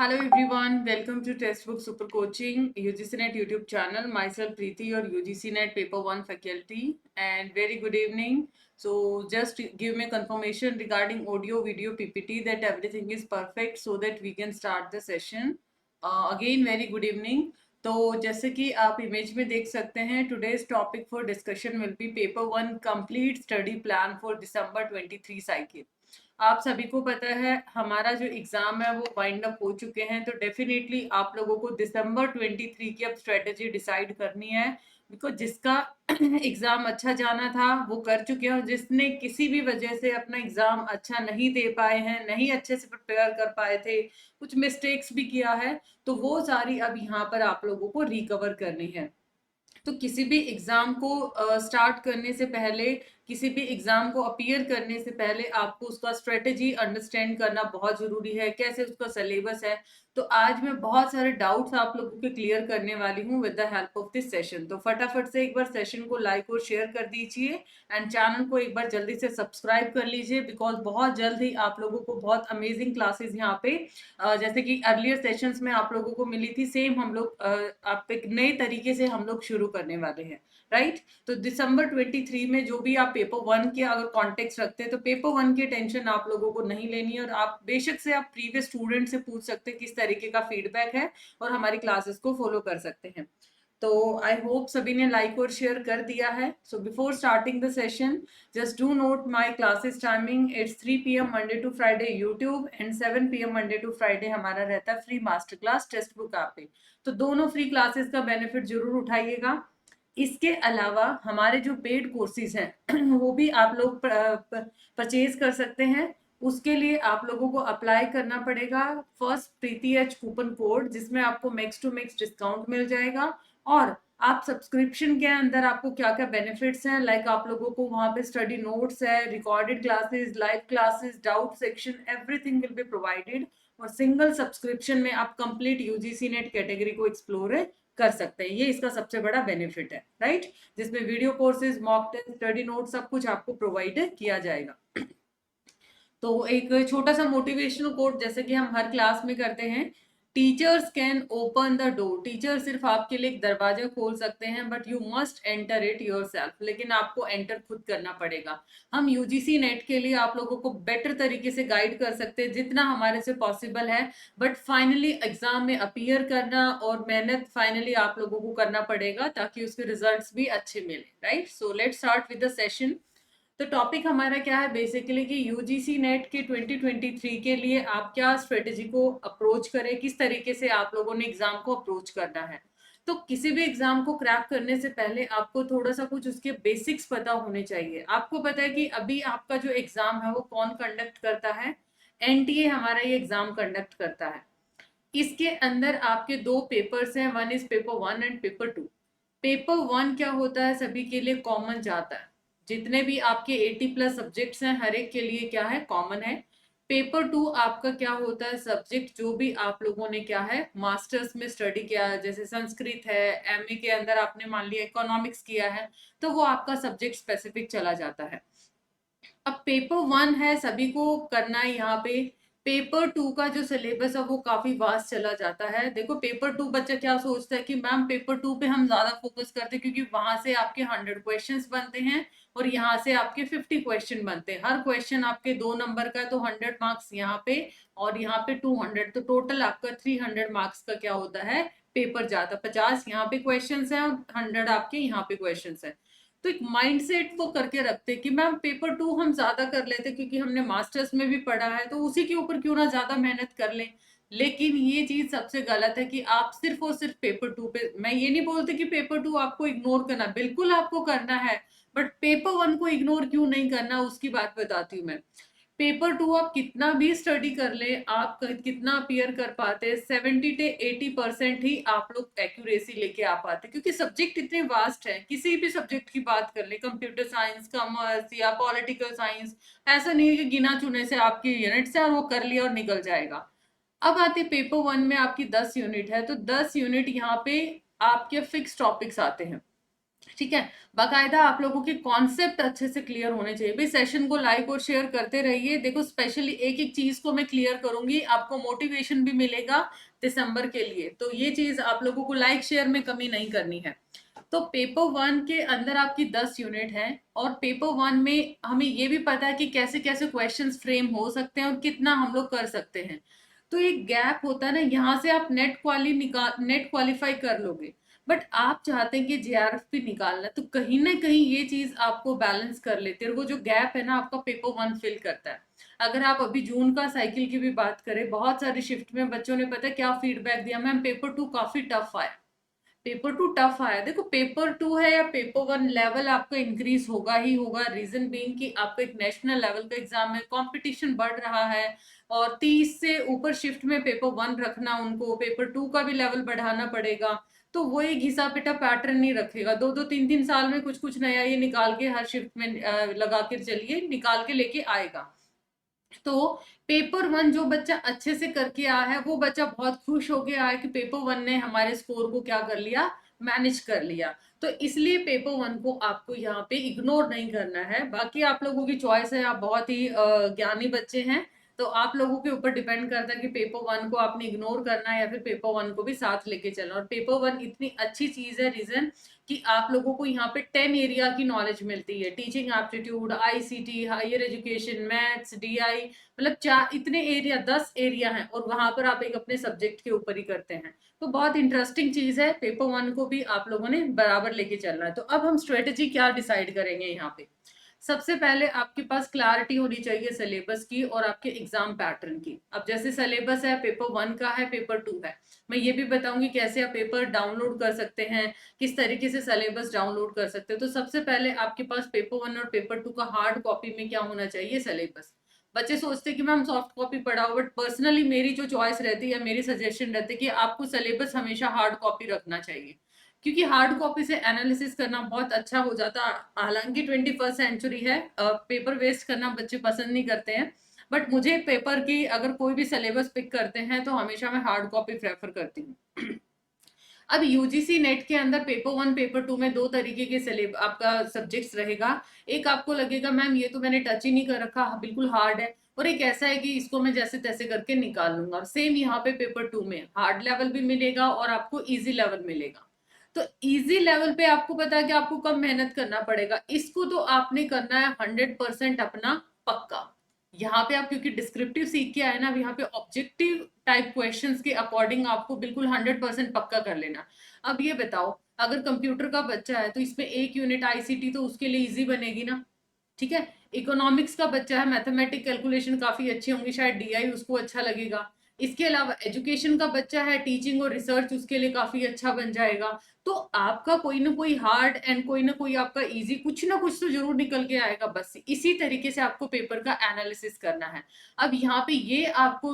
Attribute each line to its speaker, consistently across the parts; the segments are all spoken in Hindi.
Speaker 1: Hello everyone, welcome to Textbook Super Coaching UGC Net YouTube channel. Myself Preeti, your UGC Net Paper 1 faculty, and very good evening. So just give me confirmation regarding audio, video, PPT that everything is perfect so that we can start the session. Again very good evening. तो जैसे कि आप इमेज में देख सकते हैं, today's topic for discussion will be paper 1 complete study plan for December 23 cycle. आप सभी को पता है हमारा जो एग्जाम है वो वाइंड अप हो चुके हैं, तो डेफिनेटली आप लोगों को दिसंबर 23 की अब स्ट्रेटेजी डिसाइड करनी है। बिकॉज जिसका एग्जाम अच्छा जाना था वो कर चुके हैं, और जिसने किसी भी वजह से अपना एग्जाम अच्छा नहीं दे पाए हैं, नहीं अच्छे से प्रिपेयर कर पाए थे, कुछ मिस्टेक्स भी किया है, तो वो सारी अब यहाँ पर आप लोगों को रिकवर करनी है। तो किसी भी एग्जाम को स्टार्ट करने से पहले, किसी भी एग्जाम को अपीयर करने से पहले आपको उसका स्ट्रेटेजी अंडरस्टैंड करना बहुत जरूरी है, कैसे उसका सिलेबस है। तो आज मैं बहुत सारे डाउट्स आप लोगों के क्लियर करने वाली हूँ with the help of this session. तो फटाफट से एक बार सेशन को लाइक और शेयर कर दीजिए, एंड चैनल को एक बार जल्दी से सब्सक्राइब कर लीजिए, बिकॉज बहुत जल्द ही आप लोगों को बहुत अमेजिंग क्लासेस यहाँ पे जैसे कि अर्लियर सेशंस में आप लोगों को मिली थी, सेम हम लोग आप एक नए तरीके से हम लोग शुरू करने वाले हैं, राइट। तो दिसंबर 23 में जो भी आप पेपर 1 के अगर कॉन्टेक्स्ट रखते हैं, तो पेपर 1 की टेंशन आप लोगों को नहीं लेनी है, और आप बेशक से आप प्रीवियस स्टूडेंट से पूछ सकते हैं किस तरीके का फीडबैक है, और हमारी क्लासेस को फॉलो कर सकते हैं। तो आई होप सभी ने लाइक और शेयर कर दिया है। So before starting the session, just do note my classes timing. It's 3 p.m. Monday to Friday YouTube and 7 p.m. Monday to Friday हमारा रहता है free master class text book app पे। तो दोनों फ्री क्लासेस का बेनिफिट जरूर उठाइएगा। इसके अलावा हमारे जो पेड कोर्सेज हैं वो भी आप लोग परचेज कर सकते हैं। उसके लिए आप लोगों को अप्लाई करना पड़ेगा फर्स्ट प्रीति एच कूपन कोड, जिसमें आपको मैक्स टू मैक्स डिस्काउंट मिल जाएगा। और आप सब्सक्रिप्शन के अंदर आपको क्या क्या बेनिफिट्स हैं, लाइक आप लोगों को वहां पे स्टडी नोट्स है, recorded classes, live classes, doubt section, everything will be provided. और सिंगल सब्सक्रिप्शन में आप कंप्लीट यूजीसी नेट कैटेगरी को एक्सप्लोर कर सकते हैं। ये इसका सबसे बड़ा बेनिफिट है, राइट, जिसमें video courses, mock test, study note सब कुछ आपको प्रोवाइड किया जाएगा। तो एक छोटा सा मोटिवेशनल कोट जैसे कि हम हर क्लास में करते हैं, teachers can open the door. Teacher सिर्फ आपके लिए एक दरवाजा खोल सकते हैं, but you must enter it yourself. लेकिन आपको एंटर खुद करना पड़ेगा। हम यूजीसी नेट के लिए आप लोगों को बेटर तरीके से गाइड कर सकते हैं जितना हमारे से पॉसिबल है, बट फाइनली एग्जाम में अपीयर करना और मेहनत फाइनली आप लोगों को करना पड़ेगा ताकि उसके रिजल्ट्स भी अच्छे मिले, right. So let's start with the session. तो टॉपिक हमारा क्या है बेसिकली कि यूजीसी नेट के 2023 के लिए आप क्या स्ट्रेटेजी को अप्रोच करें, किस तरीके से आप लोगों ने एग्जाम को अप्रोच करना है। तो किसी भी एग्जाम को क्रैक करने से पहले आपको थोड़ा सा कुछ उसके बेसिक्स पता होने चाहिए। आपको पता है कि अभी आपका जो एग्जाम है वो कौन कंडक्ट करता है? एनटीए हमारा ये एग्जाम कंडक्ट करता है। इसके अंदर आपके दो पेपर्स हैं, one is paper 1 and paper 2। Paper 1 क्या होता है, सभी के लिए कॉमन जाता है। जितने भी आपके 80+ सब्जेक्ट्स हैं हर एक के लिए क्या है, कॉमन है। पेपर 2 आपका क्या होता है, सब्जेक्ट जो भी आप लोगों ने क्या है मास्टर्स में स्टडी किया है, जैसे संस्कृत है, एमए के अंदर आपने मान लिया इकोनॉमिक्स किया है, तो वो आपका सब्जेक्ट स्पेसिफिक चला जाता है। अब पेपर 1 है, सभी को करना है यहाँ पे। पेपर 2 का जो सिलेबस है वो काफी वास्ट चला जाता है। देखो पेपर 2 बच्चा क्या सोचता है कि मैम पेपर 2 पे हम ज्यादा फोकस करते हैं क्योंकि वहां से आपके 100 क्वेश्चंस बनते हैं और यहाँ से आपके 50 क्वेश्चन बनते हैं। हर क्वेश्चन आपके 2 नंबर का है, तो 100 मार्क्स यहाँ पे और यहाँ पे 200, तो टोटल आपका 300 मार्क्स का क्या होता है, पेपर जाता है। 50 यहाँ पे क्वेश्चन है और 100 आपके यहाँ पे क्वेश्चन है। तो एक माइंडसेट वो करके रखते कि मैम पेपर 2 हम ज्यादा कर लेते क्योंकि हमने मास्टर्स में भी पढ़ा है, तो उसी के ऊपर क्यों ना ज्यादा मेहनत कर लें। लेकिन ये चीज सबसे गलत है कि आप सिर्फ और सिर्फ पेपर 2 पे, मैं ये नहीं बोलती कि पेपर 2 आपको इग्नोर करना, बिल्कुल आपको करना है, बट पेपर 1 को इग्नोर क्यों नहीं करना उसकी बात बताती हूँ मैं। पेपर 2 आप कितना भी स्टडी कर ले, आप कितना अपीयर कर पाते, 70 से 80% ही आप लोग एक्यूरेसी लेके आ पाते, क्योंकि सब्जेक्ट इतने वास्ट है। किसी भी सब्जेक्ट की बात कर ले, कंप्यूटर साइंस, कॉमर्स या पॉलिटिकल साइंस, ऐसा नहीं है कि गिना चुने से आपकी यूनिट्स है और वो कर लिया और निकल जाएगा। अब आते पेपर 1 में आपकी 10 यूनिट है, तो 10 यूनिट यहाँ पे आपके फिक्स टॉपिक्स आते हैं। ठीक है। बाकायदा आप लोगों के कॉन्सेप्ट अच्छे से क्लियर होने चाहिए भाई। सेशन को लाइक और शेयर करते रहिए। देखो स्पेशली एक एक चीज को मैं क्लियर करूंगी, आपको मोटिवेशन भी मिलेगा दिसंबर के लिए। तो ये चीज आप लोगों को लाइक शेयर में कमी नहीं करनी है। तो पेपर वन के अंदर आपकी 10 यूनिट है, और पेपर वन में हमें ये भी पता है कि कैसे कैसे क्वेश्चंस फ्रेम हो सकते हैं और कितना हम लोग कर सकते हैं। तो एक गैप होता है ना, यहाँ से आप नेट क्वालिफाई कर लोगे, बट आप चाहते हैं कि जेआरएफ भी निकालना, तो कहीं ना कहीं ये चीज आपको बैलेंस कर लेते हैं, और वो जो गैप है ना आपका पेपर वन फिल करता है। अगर आप अभी जून का साइकिल की भी बात करें, बहुत सारी शिफ्ट में बच्चों ने पता है क्या फीडबैक दिया, मैम पेपर टू काफी टफ आया। पेपर टू टफ आया, देखो पेपर टू है या पेपर वन, लेवल आपका इंक्रीज होगा ही होगा। रीजन बीइंग कि आपका एक नेशनल लेवल का एग्जाम है, कंपटीशन बढ़ रहा है, और 30 से ऊपर शिफ्ट में पेपर वन रखना, उनको पेपर टू का भी लेवल बढ़ाना पड़ेगा। तो वो एक घिसा पिटा पैटर्न नहीं रखेगा, दो दो तीन तीन साल में कुछ कुछ नया ये निकाल के हर शिफ्ट में लगा के चलिए, निकाल के लेके आएगा। तो पेपर वन जो बच्चा अच्छे से करके आया है, वो बच्चा बहुत खुश हो गया है कि पेपर वन ने हमारे स्कोर को क्या कर लिया, मैनेज कर लिया। तो इसलिए पेपर वन को आपको यहाँ पे इग्नोर नहीं करना है। बाकी आप लोगों की चॉइस है, आप बहुत ही ज्ञानी बच्चे हैं, तो आप लोगों के ऊपर डिपेंड करता है कि पेपर वन को आपने इग्नोर करना है या फिर पेपर वन को भी साथ लेके चलना। और पेपर वन इतनी अच्छी चीज है, रीजन कि आप लोगों को यहाँ पे 10 एरिया की नॉलेज मिलती है, teaching aptitude, ICT, higher education, maths, DI, मतलब चार इतने एरिया, 10 एरिया हैं, और वहां पर आप एक अपने सब्जेक्ट के ऊपर ही करते हैं। तो बहुत इंटरेस्टिंग चीज है, पेपर वन को भी आप लोगों ने बराबर लेके चलना है। तो अब हम स्ट्रेटेजी क्या डिसाइड करेंगे यहाँ पे। सबसे पहले आपके पास क्लैरिटी होनी चाहिए सिलेबस की और आपके एग्जाम पैटर्न की। अब जैसे सिलेबस है, पेपर वन का है, पेपर टू है, मैं ये भी बताऊंगी कैसे आप पेपर डाउनलोड कर सकते हैं, किस तरीके से सिलेबस डाउनलोड कर सकते हैं। तो सबसे पहले आपके पास पेपर वन और पेपर टू का हार्ड कॉपी में क्या होना चाहिए, सिलेबस। बच्चे सोचते हैं कि मैम सॉफ्ट कॉपी पढ़ाओ, बट पर्सनली मेरी जो चॉइस रहती है, मेरी सजेशन रहती है कि आपको सिलेबस हमेशा हार्ड कॉपी रखना चाहिए, क्योंकि हार्ड कॉपी से एनालिसिस करना बहुत अच्छा हो जाता है। हालांकि 21st सेंचुरी है, पेपर वेस्ट करना बच्चे पसंद नहीं करते हैं, बट मुझे पेपर की अगर कोई भी सिलेबस पिक करते हैं तो हमेशा मैं हार्ड कॉपी प्रेफर करती हूँ। अब यूजीसी नेट के अंदर पेपर वन पेपर टू में दो तरीके के सिलेब आपका सब्जेक्ट्स रहेगा। एक आपको लगेगा मैम ये तो मैंने टच ही नहीं कर रखा, बिल्कुल हार्ड है, और एक ऐसा है कि इसको मैं जैसे तैसे करके निकाल लूंगा। और सेम यहाँ पे पेपर टू में हार्ड लेवल भी मिलेगा और आपको इजी लेवल मिलेगा। तो इजी लेवल पे आपको पता है कि आपको कम मेहनत करना पड़ेगा, इसको तो आपने करना है 100% अपना पक्का। यहाँ पे आप क्योंकि डिस्क्रिप्टिव सीख के आए ना, अब यहाँ पे ऑब्जेक्टिव टाइप क्वेश्चंस के अकॉर्डिंग आपको बिल्कुल 100% पक्का कर लेना। अब ये बताओ, अगर कंप्यूटर का बच्चा है तो इसमें एक यूनिट आईसीटी तो उसके लिए इजी बनेगी ना, ठीक है। इकोनॉमिक्स का बच्चा है, मैथमेटिक कैलकुलेशन काफी अच्छी होंगी, शायद डीआई उसको अच्छा लगेगा। इसके अलावा एजुकेशन का बच्चा है, टीचिंग और रिसर्च उसके लिए काफी अच्छा बन जाएगा। तो आपका कोई ना कोई हार्ड एंड कोई ना कोई आपका इजी, कुछ ना कुछ तो जरूर निकल के आएगा। बस इसी तरीके से आपको पेपर का एनालिसिस करना है। अब यहाँ पे ये आपको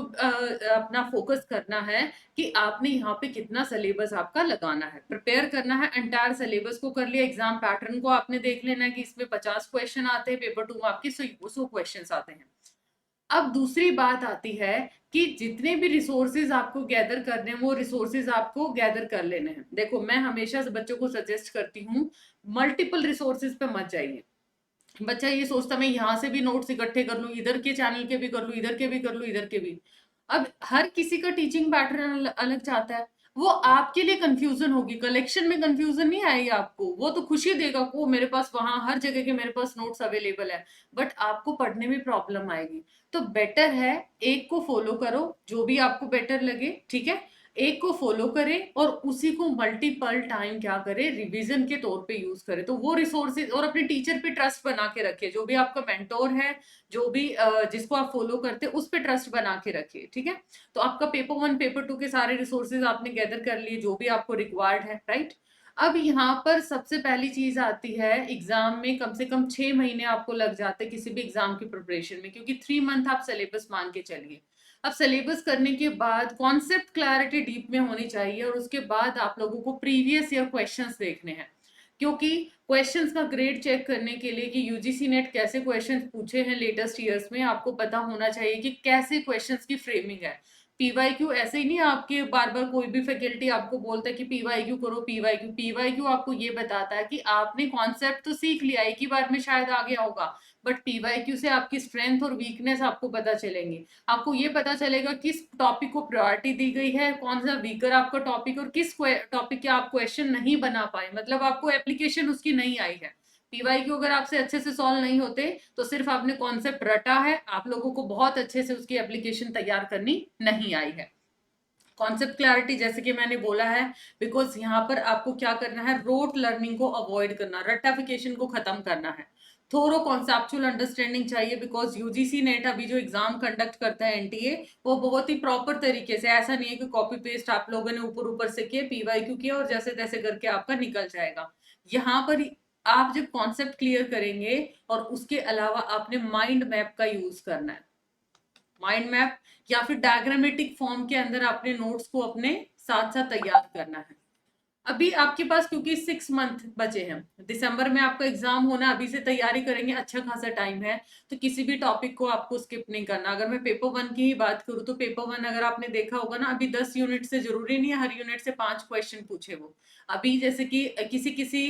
Speaker 1: अपना फोकस करना है कि आपने यहाँ पे कितना सिलेबस आपका लगाना है, प्रिपेयर करना है। एंटायर सिलेबस को कर लिया, एग्जाम पैटर्न को आपने देख लेना है कि इसमें 50 क्वेश्चन आते हैं, पेपर टू में आपके 100 क्वेश्चन आते हैं। अब दूसरी बात आती है कि जितने भी रिसोर्सेज आपको गैदर करने हैं, वो रिसोर्सेज आपको गैदर कर लेने हैं। देखो मैं हमेशा से बच्चों को सजेस्ट करती हूँ, मल्टीपल रिसोर्सेज पे मत जाइए। बच्चा ये सोचता मैं यहाँ से भी नोट्स इकट्ठे कर लूँ, इधर के चैनल के भी कर लूँ, इधर के भी कर लूँ, इधर के भी। अब हर किसी का टीचिंग पैटर्न अलग चाहता है, वो आपके लिए कंफ्यूजन होगी, कलेक्शन में कंफ्यूजन नहीं आएगी आपको। वो तो खुशी देगा को मेरे पास वहां हर जगह के मेरे पास नोट्स अवेलेबल है, बट आपको पढ़ने में प्रॉब्लम आएगी। तो बेटर है एक को फॉलो करो, जो भी आपको बेटर लगे, ठीक है। एक को फॉलो करें और उसी को मल्टीपल टाइम क्या करें, रिवीजन के तौर पे यूज करें। तो वो रिसोर्सेज, और अपने टीचर पे ट्रस्ट बना के रखिए, जो भी आपका मेंटोर है, जो भी जिसको आप फॉलो करते हैं, उस पे ट्रस्ट बना के रखिए, ठीक है। तो आपका पेपर वन पेपर टू के सारे रिसोर्सेज आपने गैदर कर लिए, जो भी आपको रिक्वायर्ड है, राइट। अब यहाँ पर सबसे पहली चीज आती है, एग्जाम में कम से कम 6 महीने आपको लग जाते हैं किसी भी एग्जाम की प्रिपरेशन में, क्योंकि 3 मंथ आप सिलेबस मान के चलिए। अब सिलेबस करने के बाद कॉन्सेप्ट क्लैरिटी डीप में होनी चाहिए, और उसके बाद आप लोगों को प्रीवियस ईयर क्वेश्चंस देखने हैं, क्योंकि क्वेश्चंस का ग्रेड चेक करने के लिए कि यूजीसी नेट कैसे क्वेश्चंस पूछे हैं लेटेस्ट ईयर्स में, आपको पता होना चाहिए कि कैसे क्वेश्चंस की फ्रेमिंग है। पीवाईक्यू ऐसे ही नहीं, आपके बार बार कोई भी फैकल्टी आपको बोलता है कि पीवाईक्यू करो पीवाईक्यू। पीवाईक्यू आपको ये बताता है कि आपने कॉन्सेप्ट तो सीख लिया, एक ही बार में शायद आ गया होगा, बट पीवाईक्यू से आपकी स्ट्रेंथ और वीकनेस आपको पता चलेंगे। आपको ये पता चलेगा किस टॉपिक को प्रायोरिटी दी गई है, कौन सा वीकर आपका टॉपिक, और किस टॉपिक के आप क्वेश्चन नहीं बना पाए, मतलब आपको एप्लीकेशन उसकी नहीं आई है। पीवाईक्यू अगर आपसे अच्छे से सॉल्व नहीं होते तो सिर्फ आपने कॉन्सेप्ट रटा है, आप लोगों को बहुत अच्छे से उसकी एप्लीकेशन तैयार करनी नहीं आई है। कॉन्सेप्ट क्लैरिटी जैसे कि मैंने बोला है, बिकॉज यहाँ पर आपको क्या करना है, रोट लर्निंग को अवॉइड करना, रट्टाफिकेशन को खत्म करना है। थोरो कॉन्सेप्चुअल अंडरस्टैंडिंग चाहिए, बिकॉज यूजीसी नेट अभी जो एग्जाम कंडक्ट करता है एनटीए, वो बहुत ही प्रॉपर तरीके से, ऐसा नहीं है कि कॉपी पेस्ट आप लोगों ने ऊपर ऊपर से किए, पीवाईक्यू किया और जैसे तैसे करके आपका निकल जाएगा। यहाँ पर आप जब कॉन्सेप्ट क्लियर करेंगे और उसके अलावा आपने माइंड मैप का यूज करना है, माइंड मैप या फिर डायग्रामेटिक फॉर्म के अंदर आपने नोट्स को अपने साथ साथ तैयार करना है। अभी आपके पास क्योंकि 6 मंथ बचे हैं, दिसंबर में आपका एग्जाम होना, अभी से तैयारी करेंगे, अच्छा खासा टाइम है, तो किसी भी टॉपिक को आपको स्किप नहीं करना। अगर मैं पेपर 1 की ही बात करूँ तो पेपर 1 अगर आपने देखा होगा ना, अभी 10 यूनिट से, जरूरी नहीं है हर यूनिट से 5 क्वेश्चन पूछे वो। अभी जैसे कि किसी किसी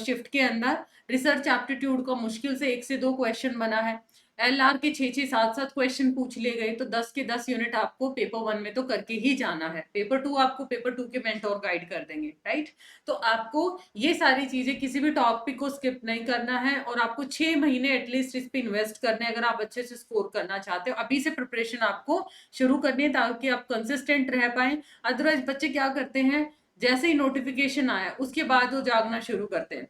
Speaker 1: शिफ्ट के अंदर रिसर्च एप्टीट्यूड का मुश्किल से 1 से 2 क्वेश्चन बना है, एलआर के 6-6 7-7 क्वेश्चन पूछ लिए गए, तो 10 के 10 यूनिट आपको पेपर 1 में तो करके ही जाना है। पेपर 2 आपको पेपर 2 के मेंटोर गाइड कर देंगे, राइट। तो आपको ये सारी चीजें, किसी भी टॉपिक को स्किप नहीं करना है, और आपको 6 महीने एटलीस्ट इस पे इन्वेस्ट करने हैं अगर आप अच्छे से स्कोर करना चाहते हो। अभी से प्रिपरेशन आपको शुरू करनी है ताकि आप कंसिस्टेंट रह पाए। अदरवाइज बच्चे क्या करते हैं, जैसे ही नोटिफिकेशन आया उसके बाद वो जागना शुरू करते हैं,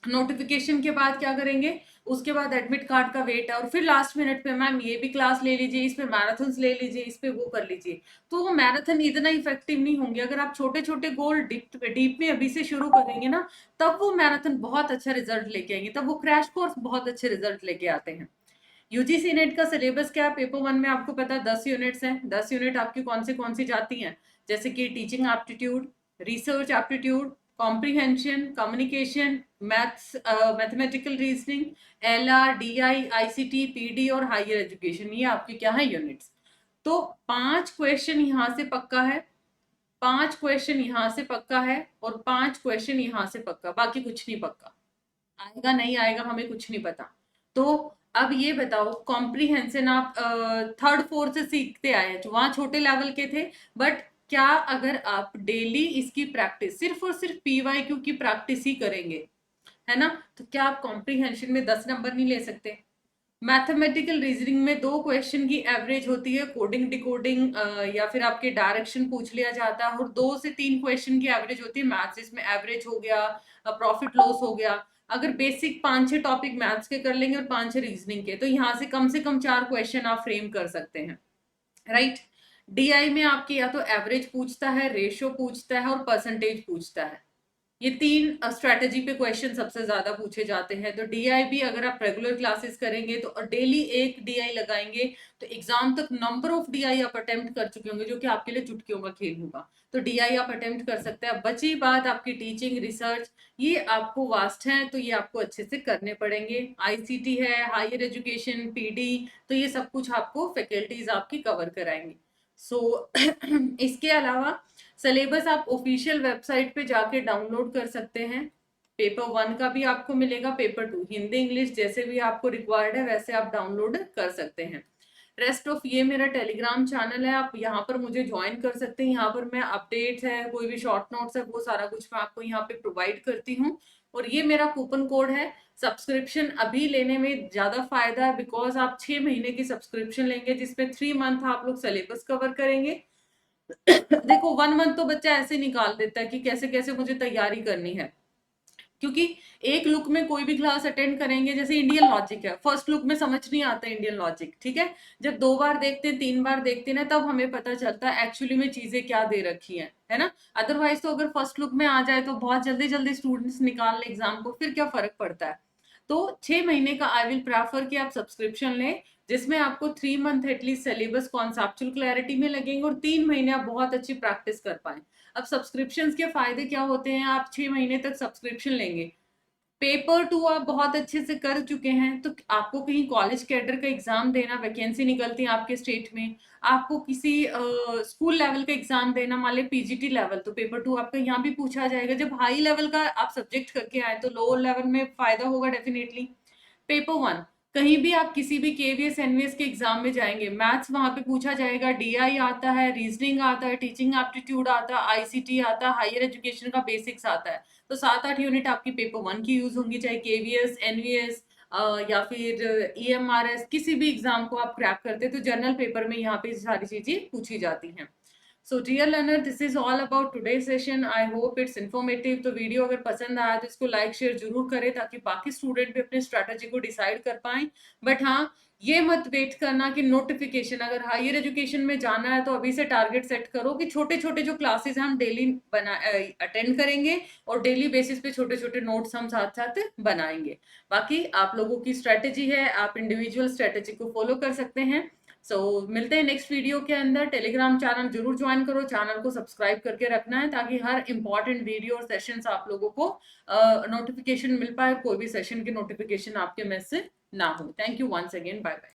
Speaker 1: नोटिफिकेशन के बाद क्या करेंगे, उसके बाद एडमिट कार्ड का वेट है, और फिर लास्ट मिनट पे मैम ये भी क्लास ले लीजिए, इस पे मैराथन ले लीजिए, इस पे वो कर लीजिए। तो वो मैराथन इतना इफेक्टिव नहीं होंगे। अगर आप छोटे छोटे गोल डीप में अभी से शुरू करेंगे ना, तब वो मैराथन बहुत अच्छा रिजल्ट लेके आएंगे, तब वो क्रैश कोर्स बहुत अच्छे रिजल्ट लेके आते हैं। यूजीसी नेट का सिलेबस क्या है, पेपर 1 में आपको पता है 10 यूनिट्स हैं। 10 यूनिट आपकी कौन सी जाती हैं, जैसे कि teaching aptitude, research aptitude, comprehension, communication, maths, mathematical reasoning, LR, DI, ICT, PD और हायर एजुकेशन, ये आपके क्या है यूनिट्स। तो 5 क्वेश्चन यहाँ से पक्का है, 5 क्वेश्चन यहाँ से पक्का है, और 5 क्वेश्चन यहाँ से पक्का, बाकी कुछ नहीं पक्का। आएगा नहीं आएगा हमें कुछ नहीं पता। तो अब ये बताओ, कॉम्प्रीहेंशन आप थर्ड फोर्थ से सीखते आए हैं, वहां छोटे लेवल के थे, बट क्या अगर आप डेली इसकी प्रैक्टिस, सिर्फ और सिर्फ पीवाईक्यू की प्रैक्टिस ही करेंगे, है ना, तो क्या आप कॉम्प्रीहेंशन में 10 नंबर नहीं ले सकते। मैथमेटिकल रीजनिंग में 2 क्वेश्चन की एवरेज होती है, कोडिंग डिकोडिंग या फिर आपके डायरेक्शन पूछ लिया जाता है, और 2 से 3 क्वेश्चन की एवरेज होती है मैथ्स, जिसमें एवरेज हो गया, प्रॉफिट लॉस हो गया। अगर बेसिक 5-6 टॉपिक मैथ्स के कर लेंगे और 5-6 रीजनिंग के, तो यहाँ से कम 4 क्वेश्चन आप फ्रेम कर सकते हैं, राइट। डीआई में आपके या तो एवरेज पूछता है, रेशियो पूछता है और परसेंटेज पूछता है। ये 3 स्ट्रेटेजी पे क्वेश्चन सबसे ज्यादा पूछे जाते हैं। तो डीआई भी अगर आप रेगुलर क्लासेस करेंगे तो डेली एक डीआई लगाएंगे, तो एग्जाम तक नंबर ऑफ डीआई आप अटेम्प्ट कर चुके होंगे, जो कि आपके लिए चुटकियों का खेल होगा। तो डीआई आप अटेम्प्ट कर सकते हैं। बची बात आपकी टीचिंग, रिसर्च, ये आपको वास्ट है, तो ये आपको अच्छे से करने पड़ेंगे। आईसीटी है, हायर एजुकेशन, पीडी, तो ये सब कुछ आपको फैकल्टीज आपकी कवर कराएंगे। सो इसके अलावा सिलेबस आप ऑफिशियल वेबसाइट पे जाके डाउनलोड कर सकते हैं। पेपर 1 का भी आपको मिलेगा, पेपर 2 हिंदी इंग्लिश जैसे भी आपको रिक्वायर्ड है वैसे आप डाउनलोड कर सकते हैं। रेस्ट ऑफ ये मेरा टेलीग्राम चैनल है, आप यहाँ पर मुझे ज्वाइन कर सकते हैं। यहाँ पर मैं अपडेट्स है, कोई भी शॉर्ट नोट्स है, वो सारा कुछ मैं आपको यहाँ पे प्रोवाइड करती हूँ। और ये मेरा कूपन कोड है। सब्सक्रिप्शन अभी लेने में ज्यादा फायदा है, बिकॉज आप 6 महीने की सब्सक्रिप्शन लेंगे जिसमें 3 मंथ आप लोग सिलेबस कवर करेंगे। देखो 1 मंथ तो बच्चा ऐसे निकाल देता है कि कैसे कैसे मुझे तैयारी करनी है, क्योंकि एक लुक में कोई भी क्लास अटेंड करेंगे, जैसे इंडियन लॉजिक है, फर्स्ट लुक में समझ नहीं आता इंडियन लॉजिक, ठीक है, जब 2 बार देखते हैं 3 बार देखते हैं ना, तब हमें पता चलता है एक्चुअली में चीजें क्या दे रखी हैं, है ना। अदरवाइज तो अगर फर्स्ट लुक में आ जाए तो बहुत जल्दी जल्दी स्टूडेंट्स निकाल ले एग्जाम को, फिर क्या फर्क पड़ता है। तो 6 महीने का आई विल प्रेफर कि आप सब्सक्रिप्शन लें, जिसमें आपको 3 month at least syllabus conceptual clarity में लगेंगे, और 3 महीने आप बहुत अच्छी प्रैक्टिस कर पाए। अब सब्सक्रिप्शन के फायदे क्या होते हैं, आप 6 महीने तक सब्सक्रिप्शन लेंगे, पेपर 2 आप बहुत अच्छे से कर चुके हैं, तो आपको कहीं कॉलेज कैडर का एग्जाम देना, वैकेंसी निकलती है आपके स्टेट में, आपको किसी स्कूल लेवल का एग्जाम देना, मान ली पीजीटी लेवल, तो पेपर 2 आपका यहाँ भी पूछा जाएगा। जब हाई लेवल का आप सब्जेक्ट करके आए तो लोअर लेवल में फायदा होगा डेफिनेटली। पेपर 1 कहीं भी आप किसी भी केवीएस एनवीएस के एग्जाम में जाएंगे, मैथ्स वहां पे पूछा जाएगा, डीआई आता है, रीजनिंग आता है, टीचिंग एप्टीट्यूड आता है, आईसीटी आता है, हायर एजुकेशन का बेसिक्स आता है। तो 7-8 यूनिट आपकी पेपर 1 की यूज होंगी, चाहे केवीएस एनवीएस या फिर ईएमआरएस, किसी भी एग्जाम को आप क्रैक करते हैं तो जनरल पेपर में यहाँ पे सारी चीजें पूछी जाती हैं। So dear learner, this is all about today session. I hope it's informative. तो वीडियो अगर पसंद आया तो इसको लाइक शेयर जरूर करें ताकि बाकी स्टूडेंट भी अपने स्ट्रैटेजी को डिसाइड कर पाए। बट हाँ, ये मत वेट करना कि नोटिफिकेशन, अगर हायर एजुकेशन में जाना है तो अभी से टारगेट सेट करो कि छोटे छोटे जो क्लासेस हैं हम डेली बना अटेंड करेंगे और डेली बेसिस पे छोटे छोटे नोट्स हम साथ साथ बनाएंगे। बाकी आप लोगों की स्ट्रैटेजी है, आप इंडिविजुअल स्ट्रैटेजी को फॉलो कर सकते हैं। मिलते हैं नेक्स्ट वीडियो के अंदर। टेलीग्राम चैनल जरूर ज्वाइन करो, चैनल को सब्सक्राइब करके रखना है ताकि हर इंपॉर्टेंट वीडियो और सेशंस आप लोगों को नोटिफिकेशन मिल पाए, कोई भी सेशन की नोटिफिकेशन आपके मैसेज से ना हो। Thank you once again, bye bye.